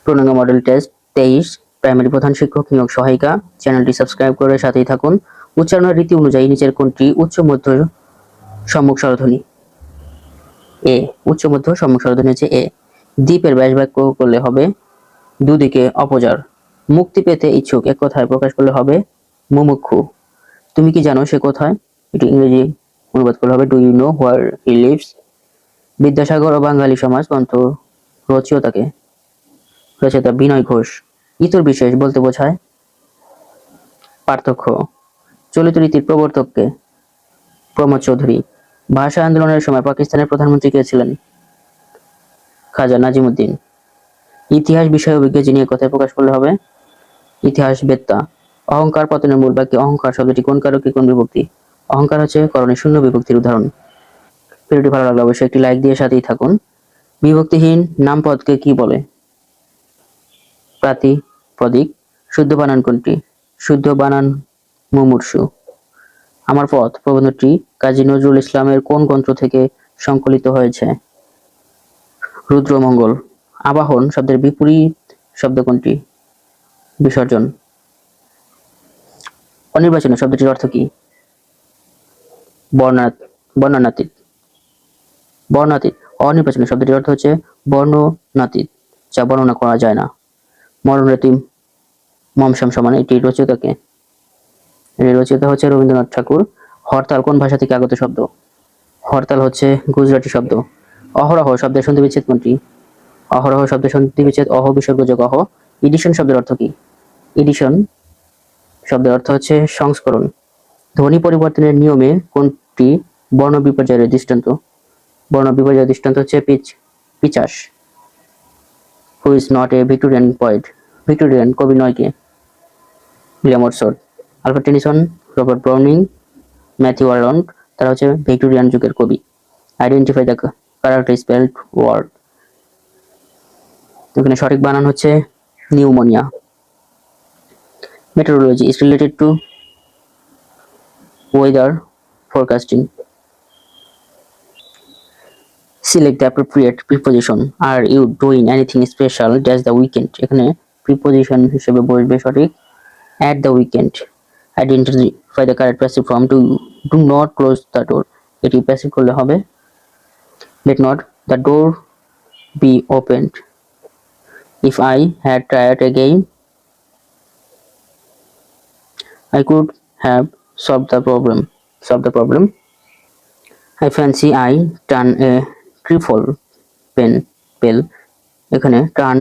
পূর্ণাঙ্গ model test 23 primary প্রধান শিক্ষক নিয়োগ সহায়িকা। চ্যানেলটি সাবস্ক্রাইব করে সাথেই থাকুন। উচ্চারণের রীতি অনুযায়ী নিচের কোনটি উচ্চ মধ্য সম্মুখ স্বরধ্বনি? এ। উচ্চ মধ্য সম্মুখ স্বরধ্বনি হচ্ছে এ। দ্বীপের ব্যাস বাক্য করলে হবে দুদিকে অপজার। মুক্তি পেতে ইচ্ছুক এক কথায় প্রকাশ করলে হবে মুমুক্ষু। তুমি কি জানো সে কোথায়? এটি ইংরেজি অনুবাদ করলে হবে do you know where he lives. Vidyasagar ও বাঙালি সমাজ গ্রন্থ রচয়িতা বিনয় ঘোষ। ইতর বিশেষ বলতে বোঝায় পার্থক্য। চলিত রীতির প্রবর্তককে? প্রমোদ চৌধুরী। ভাষা আন্দোলনের সময় পাকিস্তানের প্রধানমন্ত্রী কে ছিলেন? খাজা নাজিমুদ্দিন। ইতিহাস বিষয়ে অভিজ্ঞ যিনি কথায় প্রকাশ করলে হবে ইতিহাস বেত্তা। অহংকার পতনের মূল বাক্যে অহংকার শব্দটি কোন কারকে কোন বিভক্তি? অহংকার হচ্ছে করণে শূন্য বিভক্তির উদাহরণ। ভিডিওটি ভালো লাগলে অবশ্যই একটি লাইক দিয়ে সাথেই থাকুন। বিভক্তিহীন নামপদকে কি বলে? প্রাতিপদিক। শুদ্ধ বানান কোনটি? শুদ্ধ বানান মুমূর্ষু। আমার পথ প্রবন্ধটি কাজী নজরুল ইসলামের কোন গ্রন্থ থেকে সংকলিত হয়েছে? রুদ্রমঙ্গল। আবাহন শব্দের বিপরীত শব্দ কোনটি? বিসর্জন। অনির্বাচনীয় শব্দটির অর্থ কি? বর্ণনাতীত। বর্ণাতীত। অনির্বাচনীয় শব্দটির অর্থ হচ্ছে বর্ণনাতীত, যা বর্ণনা করা যায় না। মরণরীতি মমসাম সমান। এটি রচয়িতাকে? এর রচয়িতা হচ্ছে রবীন্দ্রনাথ ঠাকুর। হরতাল কোন ভাষা থেকে আগত শব্দ? হরতাল হচ্ছে গুজরাটি শব্দ। অহরহ শব্দের সন্ধি বিচ্ছেদ কোনটি? অহরহ শব্দের সন্ধি বিচ্ছেদ অহ বিসর্গযোগ অহ। এডিশন শব্দের অর্থ কি? এডিশন শব্দের অর্থ হচ্ছে সংস্করণ। ধ্বনি পরিবর্তনের নিয়মে কোনটি বর্ণ বিপর্যয়ের দৃষ্টান্ত? বর্ণ বিপর্যয়ের দৃষ্টান্ত হচ্ছে পিচাস। Who is not a Victorian poet? Victorian কবি নয় কে? William Wordsworth. Alfred Tennyson, Robert Browning, Matthew Arnold, তারা হচ্ছে ভিক্টোরিয়ান যুগের কবি। Identify the correctly spelled word. এখানে সঠিক বানান হচ্ছে pneumonia. Meteorology is related to weather forecasting. Select the appropriate preposition. Are you doing anything special just the weekend? এখানে preposition হিসেবে বসবে সঠিক at the weekend. Identify the correct passive form. Do not close the door. এটি passive করলে হবে let not the door be opened. If I had tried again, I could have solved the problem. I fancy I turn a trifle pale. এখানে turn